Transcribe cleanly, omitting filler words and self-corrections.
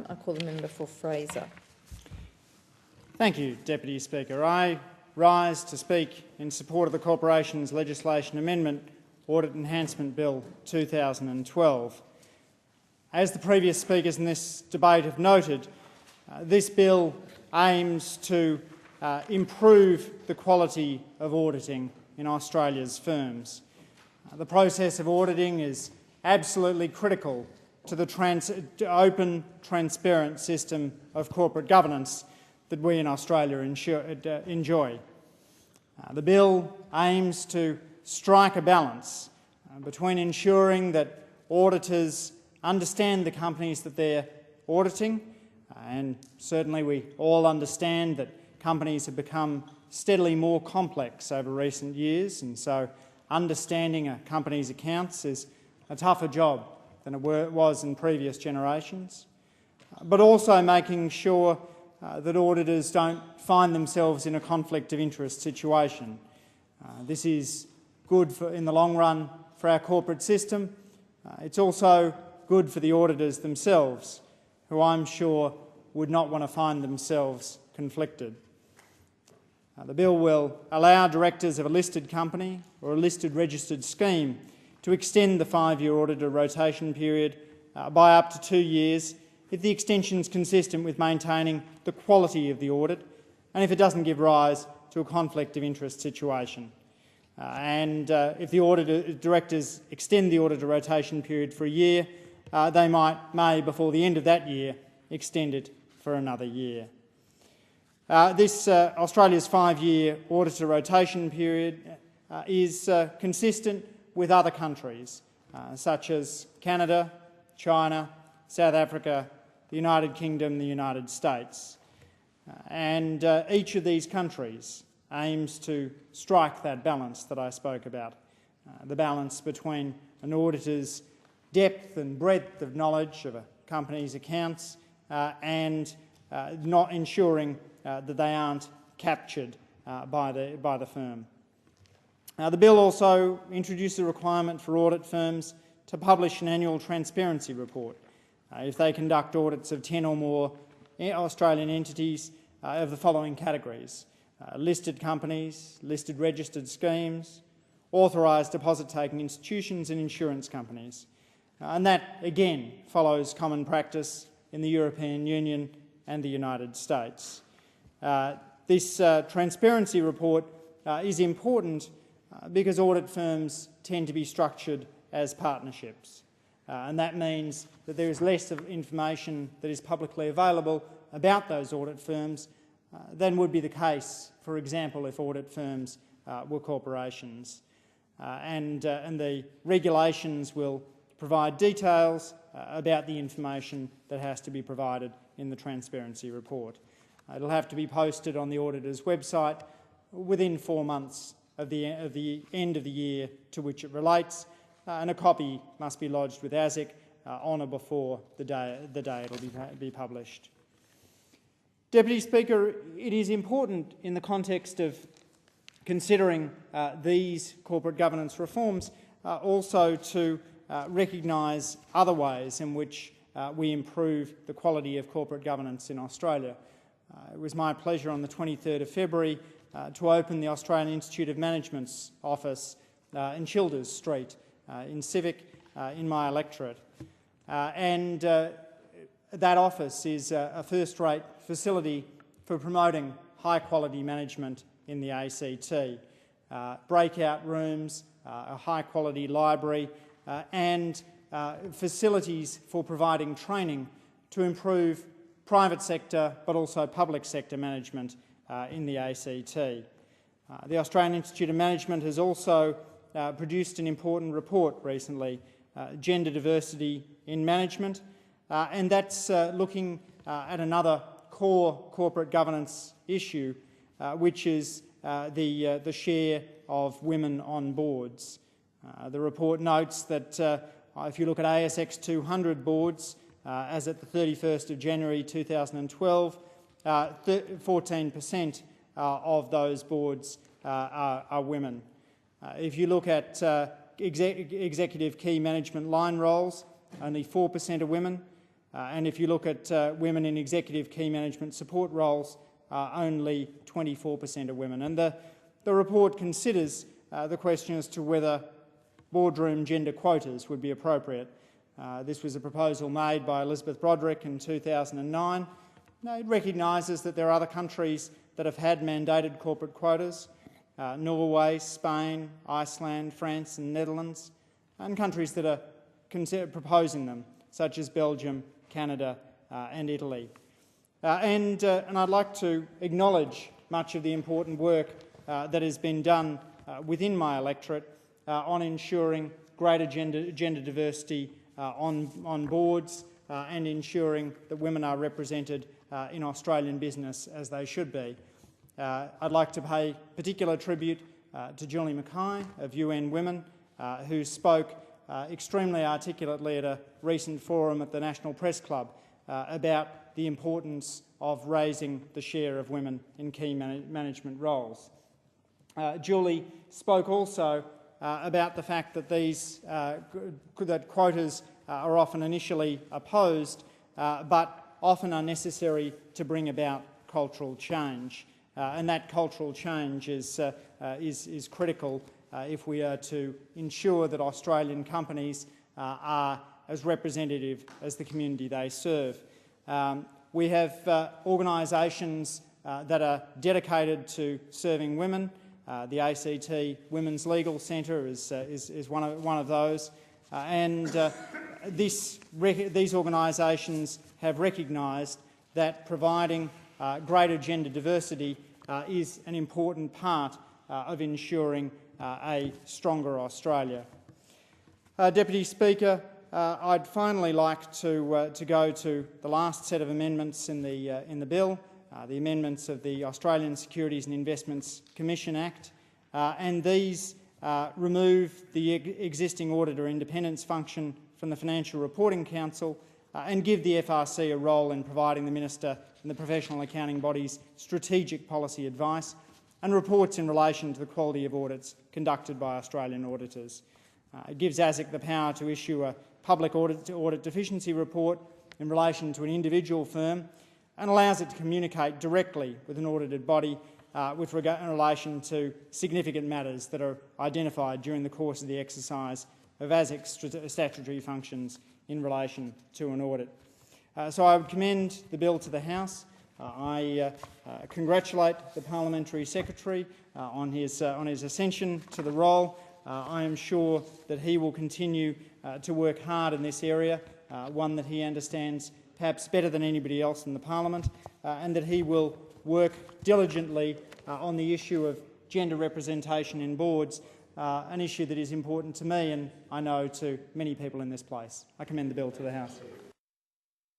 I call the member for Fraser. Thank you, Deputy Speaker. I rise to speak in support of the Corporations Legislation Amendment Audit Enhancement Bill 2012. As the previous speakers in this debate have noted, this bill aims to improve the quality of auditing in Australia's firms. The process of auditing is absolutely critical to the open, transparent system of corporate governance that we in Australia enjoy. The bill aims to strike a balance between ensuring that auditors understand the companies that they're auditing, and certainly we all understand that companies have become steadily more complex over recent years, and so understanding a company's accounts is a tougher job than it was in previous generations, but also making sure that auditors don't find themselves in a conflict of interest situation. This is good in the long run for our corporate system. It's also good for the auditors themselves, who I'm sure would not want to find themselves conflicted. The bill will allow directors of a listed company or a listed registered scheme to extend the 5-year auditor rotation period by up to 2 years if the extension is consistent with maintaining the quality of the audit and if it doesn't give rise to a conflict of interest situation. If the directors extend the auditor rotation period for a year, they may, before the end of that year, extend it for another year. Australia's 5-year auditor rotation period is consistent with other countries such as Canada, China, South Africa, the United Kingdom, the United States. Each of these countries aims to strike that balance that I spoke about, the balance between an auditor's depth and breadth of knowledge of a company's accounts and not ensuring that they aren't captured by the firm. The bill also introduced a requirement for audit firms to publish an annual transparency report if they conduct audits of 10 or more Australian entities of the following categories: listed companies, listed registered schemes, authorised deposit-taking institutions and insurance companies. And that, again, follows common practice in the European Union and the United States. This transparency report is important because audit firms tend to be structured as partnerships. And that means that there is less of information that is publicly available about those audit firms than would be the case, for example, if audit firms were corporations. And the regulations will provide details about the information that has to be provided in the transparency report. It'll have to be posted on the auditor's website within 4 months of the end of the year to which it relates, and a copy must be lodged with ASIC on or before the day it'll be published. Deputy Speaker, it is important in the context of considering these corporate governance reforms also to recognise other ways in which we improve the quality of corporate governance in Australia. It was my pleasure on the 23rd of February to open the Australian Institute of Management's office in Childers Street in Civic in my electorate. That office is a first-rate facility for promoting high-quality management in the ACT. Breakout rooms, a high-quality library and facilities for providing training to improve private sector but also public sector management in the ACT. The Australian Institute of Management has also produced an important report recently, Gender Diversity in Management, and that's looking at another core corporate governance issue, which is the share of women on boards. The report notes that if you look at ASX 200 boards, as at the 31st of January 2012, 14% of those boards are women. If you look at executive key management line roles, only 4% are women. And if you look at women in executive key management support roles, only 24% are women. And the report considers the question as to whether boardroom gender quotas would be appropriate. This was a proposal made by Elizabeth Broderick in 2009. It recognises that there are other countries that have had mandated corporate quotas, Norway, Spain, Iceland, France and Netherlands, and countries that are proposing them, such as Belgium, Canada and Italy. And I'd like to acknowledge much of the important work that has been done within my electorate on ensuring greater gender diversity on boards and ensuring that women are represented in Australian business as they should be. I'd like to pay particular tribute to Julie Mackay of UN Women, who spoke extremely articulately at a recent forum at the National Press Club about the importance of raising the share of women in key management roles. Julie spoke also about the fact that that quotas are often initially opposed, but often are necessary to bring about cultural change. And that cultural change is critical if we are to ensure that Australian companies are as representative as the community they serve. We have organisations that are dedicated to serving women. The ACT Women's Legal Centre is one of those, and these organisations have recognised that providing greater gender diversity is an important part of ensuring a stronger Australia. Deputy Speaker, I'd finally like to go to the last set of amendments in the bill, the amendments of the Australian Securities and Investments Commission Act, and these remove the existing auditor independence function from the Financial Reporting Council and give the FRC a role in providing the Minister and the professional accounting bodies strategic policy advice and reports in relation to the quality of audits conducted by Australian auditors. It gives ASIC the power to issue a public audit deficiency report in relation to an individual firm and allows it to communicate directly with an audited body in relation to significant matters that are identified during the course of the exercise of ASIC's statutory functions in relation to an audit. So I would commend the bill to the House. I congratulate the Parliamentary Secretary on his ascension to the role. I am sure that he will continue to work hard in this area, one that he understands perhaps better than anybody else in the Parliament, and that he will work diligently on the issue of gender representation in boards, an issue that is important to me and I know to many people in this place. I commend the bill to the House.